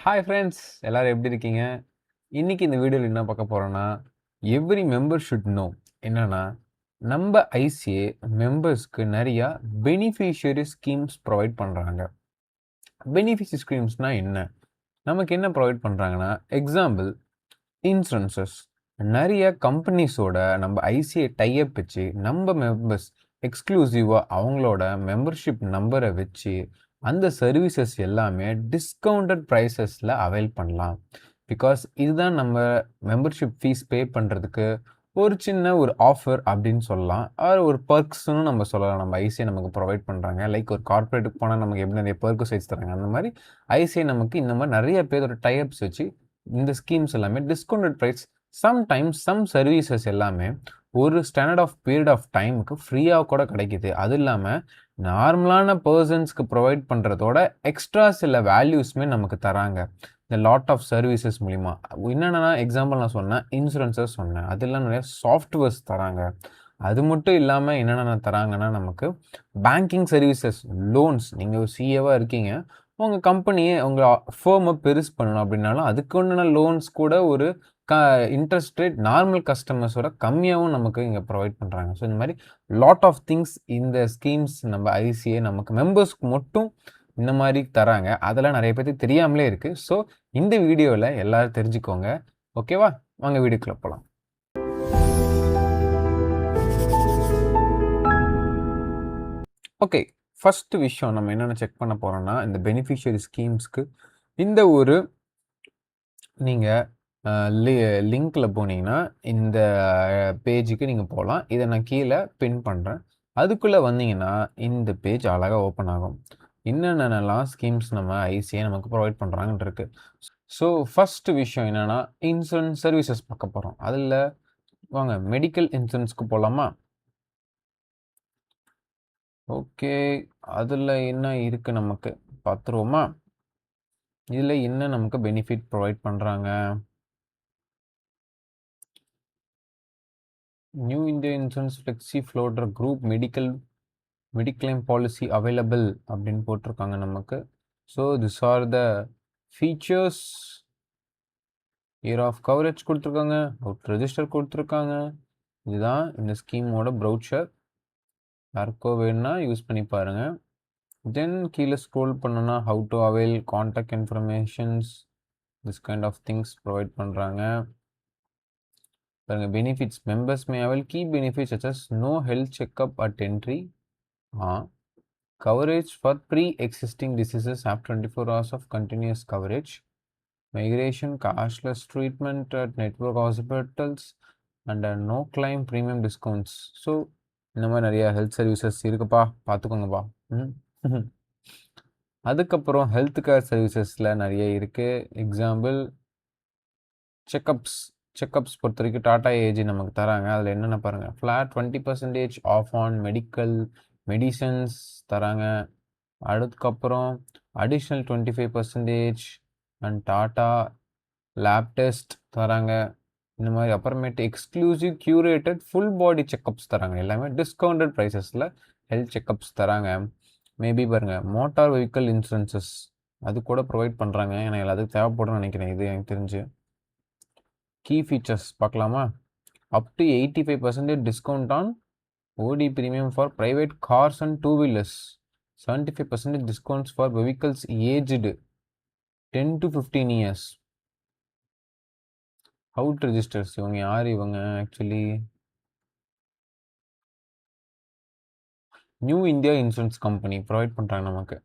Hi friends எல்லாரும் எப்படி இருக்கீங்க? இன்னைக்கு இந்த வீடியோவில் என்ன பார்க்க போறோம்னா, எவ்ரி மெம்பர் ஷுட் நோ என்னன்னா, நம்ம ஐசிஏ மெம்பர்ஸ்க்கு நிறையா பெனிஃபிஷியரி ஸ்கீம்ஸ் ப்ரொவைட் பண்ணுறாங்க. பெனிஃபிஷியரி ஸ்கீம்ஸ்னா என்ன? நமக்கு என்ன ப்ரொவைட் பண்ணுறாங்கன்னா, எக்ஸாம்பிள் இன்சூரன்சஸ். நிறைய கம்பெனிஸோட நம்ம ஐசிஐ டைப் வச்சு நம்ம மெம்பர்ஸ் எக்ஸ்க்ளூசிவாக அவங்களோட மெம்பர்ஷிப் நம்பரை வச்சு அந்த சர்வீசஸ் எல்லாமே டிஸ்கவுண்டட் ப்ரைஸஸில் அவைல் பண்ணலாம். பிகாஸ் இதுதான் நம்ம மெம்பர்ஷிப் ஃபீஸ் பே பண்ணுறதுக்கு ஒரு சின்ன ஒரு ஆஃபர் அப்படின்னு சொல்லலாம். ஒரு பர்க்ஸ்னு நம்ம சொல்லலாம். நம்ம ஐசிஐ நமக்கு ப்ரொவைட் பண்ணுறாங்க. லைக் ஒரு கார்பரேட்டுக்கு போனால் நமக்கு எப்படி நிறைய பர்க்ஸ் வச்சு தராங்க, அந்த மாதிரி ஐசிஐ நமக்கு இந்த மாதிரி நிறைய பேரோட டைப்ஸ் வச்சு இந்த ஸ்கீம்ஸ் எல்லாமே discounted price. Sometimes some services எல்லாமே ஒரு ஸ்டாண்டர்ட் ஆஃப் பீரியட் ஆஃப் டைமுக்கு ஃப்ரீயாக கூட கிடைக்குது. அது இல்லாமல் நார்மலான பர்சன்ஸ்க்கு ப்ரொவைட் பண்ணுறதோட எக்ஸ்ட்ரா சில வேல்யூஸ்மே நமக்கு தராங்க இந்த லாட் ஆஃப் சர்வீசஸ் மூலிமா. என்னென்னா எக்ஸாம்பிள் நான் சொன்னேன், இன்சூரன்ஸஸ் சொன்னேன், அதெல்லாம் நிறைய சாஃப்ட்வேர்ஸ் தராங்க. அது மட்டும் இல்லாமல் என்னென்ன தராங்கன்னா, நமக்கு பேங்கிங் சர்வீசஸ், லோன்ஸ். நீங்கள் ஒரு சிஏவாக இருக்கீங்க, உங்கள் கம்பெனியை உங்கள் ஃபேர்மை பெருசு பண்ணணும் அப்படின்னாலும் அதுக்கு ஒன்றான லோன்ஸ் கூட ஒரு இன்ட்ரெஸ்ட் ரேட் நார்மல் கஸ்டமர்ஸோட கம்மியாகவும் நமக்கு இங்கே ப்ரொவைட் பண்ணுறாங்க. ஸோ இந்த மாதிரி லாட் ஆஃப் திங்ஸ் இந்த ஸ்கீம்ஸ் நம்ம ஐசிஏ நமக்கு மெம்பர்ஸ்க்கு மட்டும் இந்த மாதிரி தராங்க. அதெல்லாம் நிறைய பேருக்கு தெரியாமலே இருக்குது. ஸோ இந்த வீடியோவில் எல்லோரும் தெரிஞ்சுக்கோங்க. ஓகேவா? வாங்க வீடியோக்குள்ள போகலாம். ஓகே, ஃபர்ஸ்ட் விஷயம் நம்ம என்னென்ன செக் பண்ண போகிறோம்னா, இந்த பெனிஃபிஷியரி ஸ்கீம்ஸ்க்கு இந்த ஒரு நீங்கள் லிங்க்கில் போனீங்கன்னா இந்த பேஜுக்கு நீங்கள் போகலாம். இதை நான் கீழே பின் பண்ணுறேன். அதுக்குள்ளே வந்தீங்கன்னா இந்த பேஜ் அழகாக ஓப்பன் ஆகும். என்னென்னலாம் ஸ்கீம்ஸ் நம்ம ஐசிஐ நமக்கு ப்ரொவைட் பண்ணுறாங்கன்னு இருக்கு. ஸோ ஃபஸ்ட்டு விஷயம் என்னென்னா, இன்சூரன்ஸ் சர்வீசஸ் பார்க்க போகிறோம். அதில் வாங்க மெடிக்கல் இன்சூரன்ஸ்க்கு போகலாமா? ஓகே, அதில் என்ன இருக்குது நமக்கு பார்த்துருவோமா? இதில் என்ன நமக்கு பெனிஃபிட் ப்ரொவைட் பண்ணுறாங்க? New India insurance flexi floater group mediclaim policy available அப்படின்னு போட்டிருக்காங்க நமக்கு. So this are the features. Year of coverage கொடுத்துருக்காங்க, அவுட் ரெஜிஸ்டர் கொடுத்துருக்காங்க. இதுதான் இந்த ஸ்கீமோட ப்ரௌச்சர். யாருக்கோ வேணும்னா யூஸ் பண்ணி பாருங்கள். தென் கீழே ஸ்க்ரோல் பண்ணோன்னா how to avail, contact informations, this kind of things provide பண்ணுறாங்க. பாருங்க, benefits. Members may avail key benefits such as no health checkup at entry, coverage for pre-existing diseases after 24 hours of continuous coverage, migration, cashless treatment at network hospitals, and no claim premium discounts. So இந்த மாதிரி நிறைய health services இருக்குப்பா, பார்த்துக்கோங்கப்பா. அதுக்கப்புறம் health care சர்வீசஸில் நிறைய இருக்குது. Example checkups பொறுத்த வரைக்கும் Tata AG நமக்கு தராங்க. அதில் என்னென்ன பாருங்கள், flat 20% off on medical medicines தராங்க. அதுக்கப்புறம் additional 25% and Tata lab test தராங்க. இந்த மாதிரி அப்புறமேட்டு exclusive curated full body checkups தராங்க. எல்லாமே டிஸ்கவுண்டட் ப்ரைஸஸில் ஹெல்த் செக்கப்ஸ் தராங்க. மேபி பாருங்கள், மோட்டார் வெஹிக்கல் இன்சூரன்சஸ் அது கூட ப்ரொவைட் பண்ணுறாங்க. எனக்கு எல்லாத்துக்கும் தேவைப்படும்னு நினைக்கிறேன். இது எனக்கு தெரிஞ்சு கீ ஃபீச்சர்ஸ் பார்க்கலாமா? Up to 85% discount on OD premium for private cars and two wheelers. 75% discounts for vehicles aged 10 to 15 years. Out registers, இவங்க யார்? இவங்க actually new India insurance company provide பண்ணுறாங்க நமக்கு.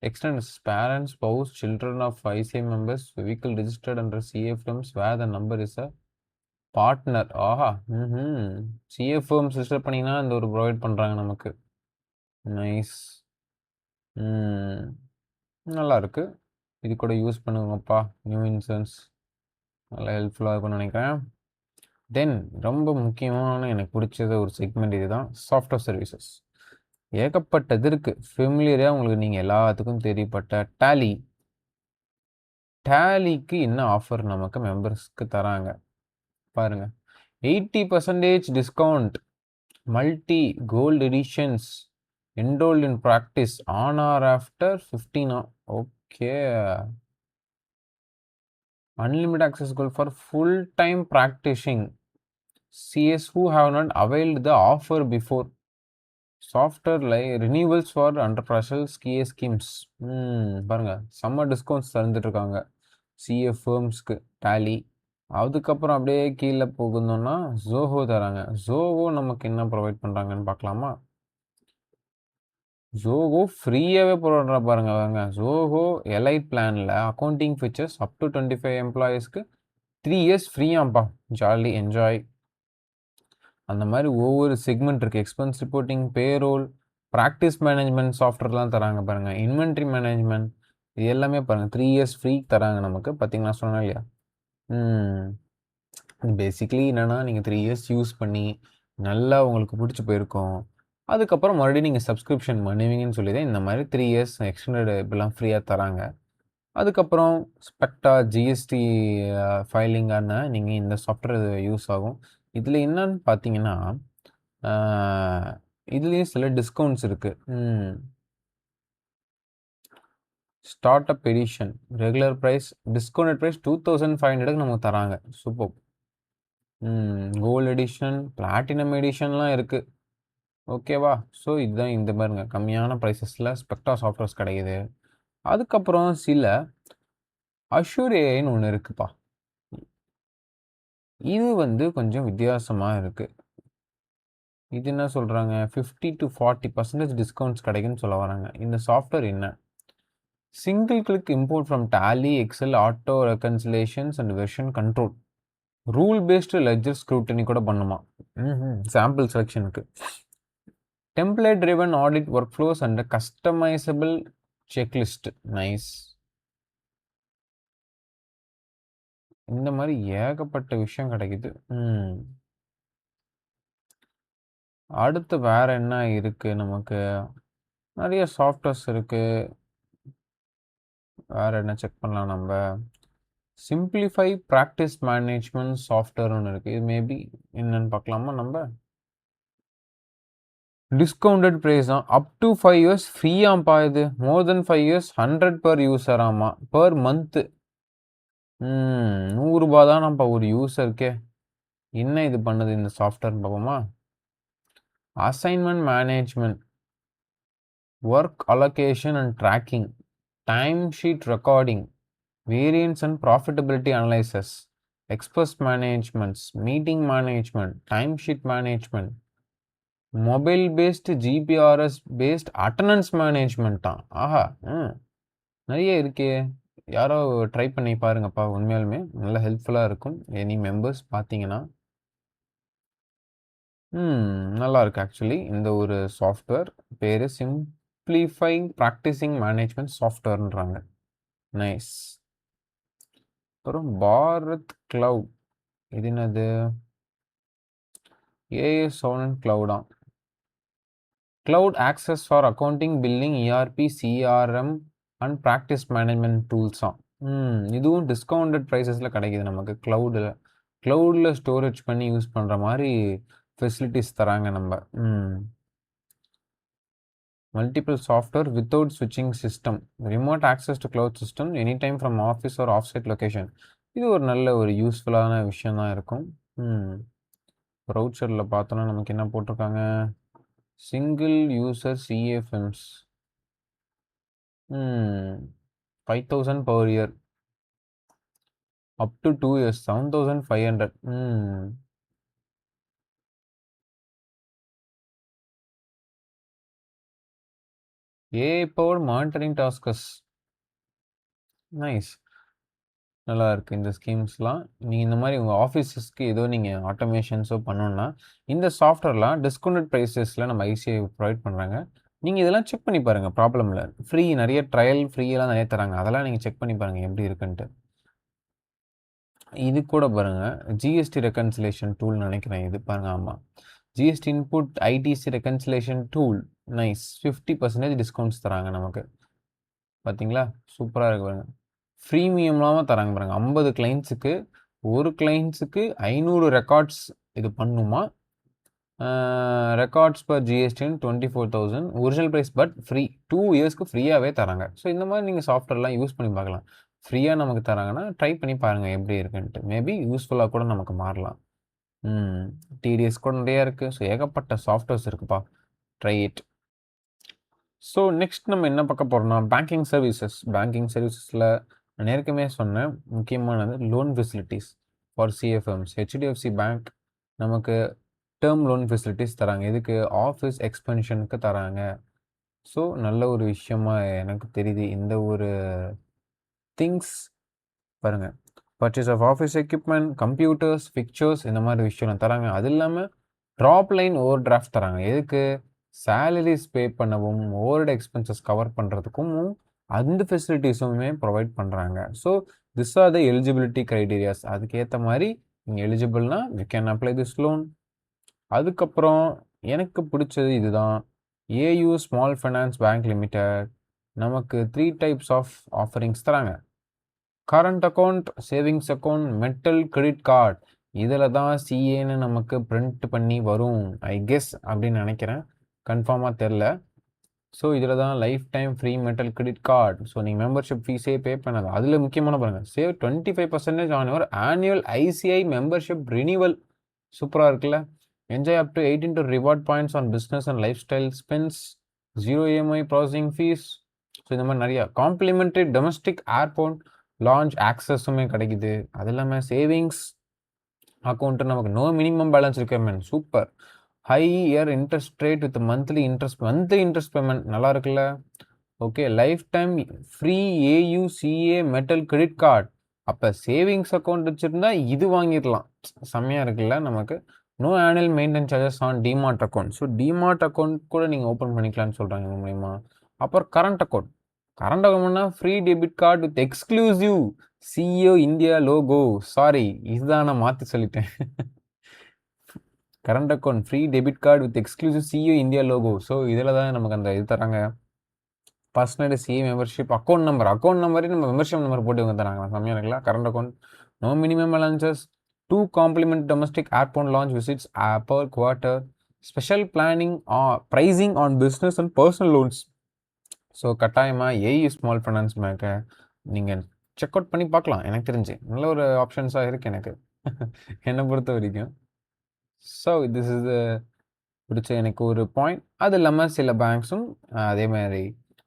Extends parents, spouse, children of ICI members, vehicle registered under CA firms where the number is a partner. ஆஹா, CA firms register பண்ணிங்கன்னா இந்த ஒரு provide பண்ணுறாங்க நமக்கு. நைஸ். நல்லா இருக்குது. இது கூட யூஸ் பண்ணுங்கப்பா. நியூ இன்சூரன்ஸ் நல்லா ஹெல்ப்ஃபுல்லாக இருக்கும்னு நினைக்கிறேன். தென் ரொம்ப முக்கியமான எனக்கு பிடிச்சது ஒரு செக்மெண்ட் இதுதான், சாஃப்ட்வேர் சர்வீசஸ். ஏகப்பட்டது இருக்குது. ஃபெமிலியராக உங்களுக்கு நீங்கள் எல்லாத்துக்கும் தெரியப்பட்ட டேலிக்கு என்ன ஆஃபர் நமக்கு மெம்பர்ஸ்க்கு தராங்க பாருங்கள். 80% discount, multi gold editions, enrolled in practice on or after 15 okay. Unlimited access goal for full-time practicing CS who have not availed the offer before. Software like renewals for under partial CA schemes. பாருங்க செம்ம discounts தந்துட்டு இருக்காங்க CA ஃபேர்ம்ஸ்க்கு tally. அதுக்கப்புறம் அப்படியே கீழே போகணும்னா ஜோஹோ தராங்க. ஜோஹோ நமக்கு என்ன ப்ரொவைட் பண்ணுறாங்கன்னு பார்க்கலாமா? ஜோஹோ ஃப்ரீயாகவே போடுற பாருங்க வாங்க. ஜோஹோ எலைட் பிளானில் அக்கௌண்டிங் ஃபீச்சர்ஸ் அப் டு 25 எம்ப்ளாயீஸ்க்கு 3 இயர்ஸ் ஃப்ரீயாம்ப்பா. Jolly enjoy. அந்த மாதிரி ஒவ்வொரு செக்மெண்ட் இருக்குது. Expense reporting, payroll, practice management சாஃப்ட்வேர்லாம் தராங்க பாருங்கள். இன்வென்ட்ரி மேனேஜ்மெண்ட் இது எல்லாமே பாருங்கள் 3 இயர்ஸ் ஃப்ரீ தராங்க நமக்கு. பார்த்தீங்கன்னா சொன்னேன் இல்லையா? பேசிக்லி என்னென்னா நீங்கள் 3 இயர்ஸ் யூஸ் பண்ணி நல்லா உங்களுக்கு பிடிச்சி போயிருக்கோம். அதுக்கப்புறம் மறுபடியும் நீங்கள் சப்ஸ்கிரிப்ஷன் பண்ணுவீங்கன்னு சொல்லி தான் இந்த மாதிரி 3 இயர்ஸ் எக்ஸ்டெண்டட் இப்படிலாம் ஃப்ரீயாக தராங்க. அதுக்கப்புறம் ஸ்பெக்டா ஜிஎஸ்டி ஃபைலிங்கான நீங்கள் இந்த சாஃப்ட்வேர் யூஸ் ஆகும். இதில் என்னன்னு பார்த்தீங்கன்னா இதுலேயும் சில டிஸ்கவுண்ட்ஸ் இருக்குது. Start up edition regular price discounted price 2500 நமக்கு தராங்க. சூப்பர். கோல்டு எடிஷன், பிளாட்டினம் எடிஷன்லாம் இருக்குது. ஓகேவா? ஸோ இதுதான் இந்த பாருங்க கம்மியான ப்ரைஸஸில் ஸ்பெக்டா சாஃப்ட்வேர்ஸ் கிடைக்குது. அதுக்கப்புறம் சில அஷூர் ஏஐன்னு ஒன்று இருக்குப்பா. இது வந்து கொஞ்சம் வித்தியாசமாக இருக்குது. இது என்ன சொல்கிறாங்க? 50 to 40% டிஸ்கவுண்ட்ஸ் கிடைக்குன்னு சொல்ல வராங்க. இந்த சாஃப்ட்வேர் என்ன? Single click import from Tally, Excel, auto reconciliations and version control. Rule based ledger scrutiny கூட பண்ணுமா? சாம்பிள் செலெக்ஷனுக்கு. Template driven audit work flows and customisable checklist. Nice. இந்த மாதிரி ஏகப்பட்ட விஷயம் கிடைக்குது. அடுத்து வேற என்ன இருக்கு நமக்கு? நிறைய சாஃப்ட்வேர்ஸ் இருக்கு. வேற என்ன செக் பண்ணலாம் நம்ம? சிம்பிளிஃபை ப்ராக்டிஸ் மேனேஜ்மெண்ட் சாஃப்ட்வேர் ஒன்று இருக்கு. இது மேபி என்னன்னு பார்க்கலாமா நம்ம? டிஸ்கவுண்டட் ப்ரைஸ் தான். அப் டு 5 இயர்ஸ் ஃப்ரீயாம்ப்பா. இது more than 5 years 100 per user ஆமா. பர் மந்த்து 100 தான் நம்ம ஒரு யூசருக்கே. என்ன இது பண்ணுது இந்த சாஃப்ட்வேர் பார்ப்போமா? Assignment management, work allocation and tracking, time sheet recording, variance and profitability analysis, expense managements, meeting management, time sheet management, mobile based GPRS based attendance management தான். ஆஹா, நிறைய இருக்கே. யாரோ ட்ரை பண்ணி பாருங்கப்பா. உண்மையாலுமே நல்லா ஹெல்ப்ஃபுல்லாக இருக்கும். எனி மெம்பர்ஸ் பார்த்தீங்கன்னா நல்லா இருக்கு. ஆக்சுவலி இந்த ஒரு சாஃப்ட்வேர் பேர் சிம்பிளிஃபைங் ப்ராக்டிசிங் மேனேஜ்மெண்ட் சாஃப்ட்வேர்ன்றாங்க. நைஸ். அப்புறம் பாரத் கிளவுட். இது என்னது? ஏஎஸ் சோனன் கிளவுடா? Cloud access for accounting, billing, ERP, CRM and practice management டூல்ஸாம். இதுவும் டிஸ்கவுண்டட் ப்ரைஸஸில் கிடைக்கிது நமக்கு. க்ளவுடில் ஸ்டோரேஜ் பண்ணி யூஸ் பண்ணுற மாதிரி ஃபெசிலிட்டிஸ் தராங்க நம்ம. மல்டிபிள் சாஃப்ட்வேர் வித்தவுட் ஸ்விட்சிங் system, remote access to cloud system any time from office or off site location. இது ஒரு நல்ல ஒரு யூஸ்ஃபுல்லான விஷயம் தான் இருக்கும். ப்ரௌச்சரில் பார்த்தோன்னா நமக்கு என்ன போட்டிருக்காங்க? Single user CAFMS 5000 per year up to 2 years 7500. AI powered monitoring tasks. Nice. நல்லா இருக்குது இந்த ஸ்கீம்ஸ்லாம். நீங்கள் இந்த மாதிரி உங்கள் ஆஃபீஸஸ்க்கு ஏதோ நீங்கள் ஆட்டோமேஷன்ஸோ பண்ணணுன்னா இந்த சாஃப்ட்வேர்லாம் டிஸ்கவுண்டட் ப்ரைஸஸில் நம்ம ஐசிஐ ப்ரொவைட் பண்ணுறாங்க. நீங்கள் இதெல்லாம் செக் பண்ணி பாருங்கள். ப்ராப்ளம் இல்லை. ஃப்ரீ நிறைய ட்ரையல் ஃப்ரீயெல்லாம் நிறைய தராங்க. அதெல்லாம் நீங்கள் செக் பண்ணி பாருங்கள் எப்படி இருக்குன்ட்டு. இது கூட பாருங்கள் ஜிஎஸ்டி ரெக்கன்சிலேஷன் டூல் நினைக்கிறேன். இது பாருங்கள். ஆமாம், GST input ITC reconciliation tool. Nice. 50% discounts தராங்க நமக்கு. பார்த்தீங்களா? சூப்பராக இருக்கு பாருங்கள். ஃப்ரீமியம்லாம் தராங்க பாருங்கள். 50 கிளைண்ட்ஸுக்கு ஒரு கிளைண்ட்ஸுக்கு 500 ரெக்கார்ட்ஸ் இது பண்ணுமா. ரெக்கார்ட்ஸ் பர் ஜிஎஸ்டின்னு 24,000 ஒரிஜினல் ப்ரைஸ் பட் ஃப்ரீ 2 இயர்ஸ்க்கு ஃப்ரீயாகவே தராங்க. ஸோ இந்த மாதிரி நீங்கள் சாஃப்ட்வேர்லாம் யூஸ் பண்ணி பார்க்கலாம். ஃப்ரீயாக நமக்கு தராங்கன்னா ட்ரை பண்ணி பாருங்கள் எப்படி இருக்குன்ட்டு. மேபி யூஸ்ஃபுல்லாக கூட நமக்கு மாறலாம். டிடிஎஸ் கூட நிறையா இருக்குது. ஸோ ஏகப்பட்ட சாஃப்ட்வேர்ஸ் இருக்குப்பா. Try it. ஸோ நெக்ஸ்ட் நம்ம என்ன பார்க்க போகிறோம்னா பேங்கிங் சர்வீசஸ். பேங்கிங் சர்வீசஸில் நான் ஏற்கனவே சொன்னேன் முக்கியமானது loan facilities for CFMS. HDFC bank நமக்கு டேர்ம் லோன் ஃபெசிலிட்டிஸ் தராங்க. இதுக்கு ஆஃபீஸ் எக்ஸ்பென்ஷனுக்கு தராங்க. ஸோ நல்ல ஒரு விஷயமா எனக்கு தெரியுது. இந்த ஒரு திங்ஸ் பாருங்கள், purchase of office equipment, computers, pictures இந்த மாதிரி விஷயம் தராங்க. அது இல்லாமல் ட்ராப் லைன் ஓவர் டிராஃப்ட் தராங்க. எதுக்கு? சேலரிஸ் பே பண்ணவும் ஓவர்ஹெட் எக்ஸ்பென்சஸ் கவர் பண்ணுறதுக்கும் அந்த ஃபெசிலிட்டிஸுமே ப்ரொவைட் பண்ணுறாங்க. So this are the eligibility criterias. அதுக்கேற்ற மாதிரி நீங்கள் எலிஜிபிள்னா you can apply this loan. அதுக்கப்புறம் எனக்கு பிடிச்சது இதுதான். AU small finance bank limited நமக்கு 3 டைப்ஸ் ஆஃப் ஆஃபரிங்ஸ் தராங்க. Current account, savings account, metal credit card. இதில் தான் சிஏன்னு நமக்கு பிரிண்ட் பண்ணி வரும் ஐ கெஸ் அப்படின்னு நினைக்கிறேன். கன்ஃபார்மாக தெரில. ஸோ இதில் தான் lifetime free metal credit card. So நீங்கள் மெம்பர்ஷிப் ஃபீஸே பே பண்ணாது. அதில் முக்கியமான பாருங்கள், save 25% on your annual ICI membership renewal. சூப்பராக இருக்குல்ல. Enjoy up to 18 reward points on business and lifestyle spends. 0 EMI processing fees. So இந்த மாதிரி நிறையா காம்ப்ளிமெண்ட்ரி டொமஸ்டிக் ஏர்போர்ட் லான்ச் ஆக்சஸுமே கிடைக்குது. அது இல்லாமல் சேவிங்ஸ் அக்கௌண்ட்டு நமக்கு no minimum balance requirement. Super. Higher interest rate with monthly interest payment. நல்லா இருக்குல்ல. Okay, lifetime free AUCA metal credit card. அப்போ சேவிங்ஸ் அக்கௌண்ட் வச்சுருந்தா இது வாங்கிடலாம். செம்மையாக இருக்குல்ல நமக்கு. No annual maintenance charges on demat account. So demat account கூட நீங்கள் ஓப்பன் பண்ணிக்கலாம்னு சொல்கிறாங்க இது மூலிமா. அப்புறம் கரண்ட் அக்கௌண்ட். கரண்ட் அக்கௌண்ட்னா free debit card with exclusive CEO India logo. Sorry, இதுதான் நான் மாற்றி சொல்லிட்டேன். Current account free debit card with exclusive CEO India logo. So இதில் தான் நமக்கு அந்த இது தராங்க. பர்சனல் சிஏ மெம்பர்ஷிப் அக்கௌண்ட் நம்பரே நம்ம மெம்பர்ஷிப் நம்பர் போட்டு இவங்க தராங்க. செம்மையாக இருக்குல்ல. Current account, no minimum balances, 2 complement domestic airport lounge visits per quarter, special planning pricing on business and personal loans. So கட்டாயமாக ஏயு ஸ்மால் ஃபைனான்ஸ் பேங்கை நீங்கள் செக் அவுட் பண்ணி பார்க்கலாம். எனக்கு தெரிஞ்சு நல்ல ஒரு ஆப்ஷன்ஸாக இருக்குது எனக்கு என்னை பொறுத்த வரைக்கும். ஸோ திஸ் இஸ் பிடிச்ச எனக்கு ஒரு பாயிண்ட். அது இல்லாமல் சில பேங்க்ஸும் அதே மாதிரி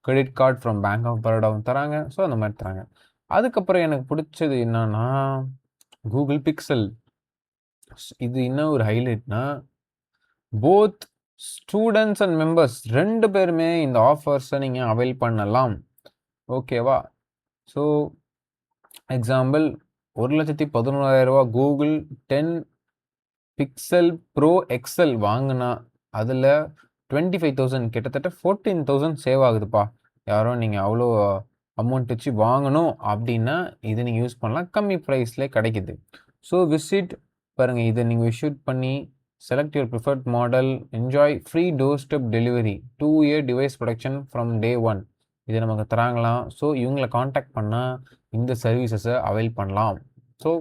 credit card from bank of பரோடாவும் தராங்க. ஸோ அந்த மாதிரி தராங்க. அதுக்கப்புறம் எனக்கு பிடிச்சது என்னன்னா கூகுள் பிக்சல். இது என்ன ஒரு ஹைலைட்னா போத் ஸ்டூடெண்ட்ஸ் அண்ட் மெம்பர்ஸ் 2 பேருமே இந்த ஆஃபர்ஸை நீங்கள் அவைல் பண்ணலாம். ஓகேவா? So example 1,11,000 Google 10 pixel pro XL வாங்கினா அதில் 25,000 கிட்டத்தட்ட 14,000 சேவ் ஆகுதுப்பா. யாரோ நீங்கள் அவ்வளோ அமௌண்ட் வச்சு வாங்கணும் அப்படின்னா இது நீங்கள் யூஸ் பண்ணலாம். கம்மி ப்ரைஸில் கிடைக்குது. ஸோ விசிட் பாருங்கள், இதை நீங்கள் விசிட் பண்ணி select your preferred model, enjoy free door step delivery, 2 year device production from day 1. இதை நமக்கு தராங்களாம். ஸோ இவங்களை காண்டாக்ட் பண்ணால் இந்த சர்வீசஸை அவைல் பண்ணலாம். So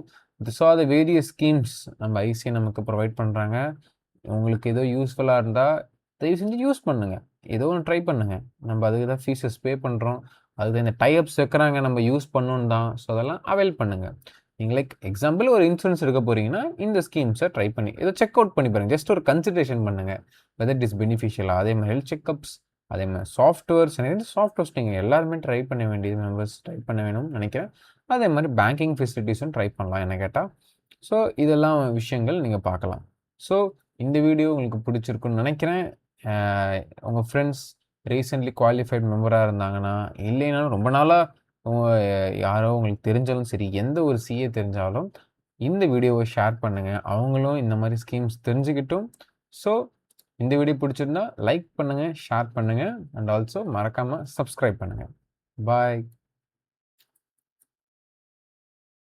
this are the various schemes நம்ம ஐசிஐ நமக்கு ப்ரொவைட் பண்ணுறாங்க. உங்களுக்கு ஏதோ யூஸ்ஃபுல்லாக இருந்தால் தயவு செஞ்சு யூஸ் பண்ணுங்கள். ஏதோ ஒன்று ட்ரை பண்ணுங்கள். நம்ம அதுக்கு தான் ஃபீஸஸ் பே பண்ணுறோம். அதுக்கு இந்த டைஅப்ஸ் வைக்கிறாங்க நம்ம யூஸ் பண்ணணும் தான். ஸோ அதெல்லாம் அவைல் பண்ணுங்கள். நீங்கள் லைக் எக்ஸாம்பிள் ஒரு இன்சூரன்ஸ் எடுக்க போகிறீங்கன்னா இந்த ஸ்கீம்ஸை ட்ரை பண்ணி இதை செக் அவுட் பண்ணி பாருங்கள். ஜஸ்ட் ஒரு கன்சிடரேஷன் பண்ணுங்கள் வெதர் இட் இஸ் பெனிஃபிஷியலாக. அதே மாதிரி ஹெல்த் செக்அப்ஸ், அதே மாதிரி சாஃப்ட்வேர்ஸ் நீங்கள் எல்லாருமே ட்ரை பண்ண வேண்டியது, மெம்பர்ஸ் ட்ரை பண்ண வேணும்னு நினைக்கிறேன். அதே மாதிரி பேங்கிங் ஃபெசிலிட்டிஸும் ட்ரை பண்ணலாம் என்ன கேட்டால். ஸோ இதெல்லாம் விஷயங்கள் நீங்கள் பார்க்கலாம். ஸோ இந்த வீடியோ உங்களுக்கு பிடிச்சிருக்குன்னு நினைக்கிறேன். உங்கள் ஃப்ரெண்ட்ஸ் ரீசெண்ட்லி குவாலிஃபைட் மெம்பராக இருந்தாங்கன்னா, இல்லைனாலும் ரொம்ப நாளாக யாரோ உங்களுக்கு தெரிஞ்சாலும் சரி, எந்த ஒரு சிஏ தெரிஞ்சாலும் இந்த வீடியோவை ஷேர் பண்ணுங்கள். அவங்களும் இந்த மாதிரி ஸ்கீம்ஸ் தெரிஞ்சுக்கிட்டும். ஸோ இந்த வீடியோ பிடிச்சிருந்தா லைக் பண்ணுங்கள், ஷேர் பண்ணுங்கள், அண்ட் ஆல்சோ மறக்காமல் சப்ஸ்கிரைப் பண்ணுங்கள். பாய்.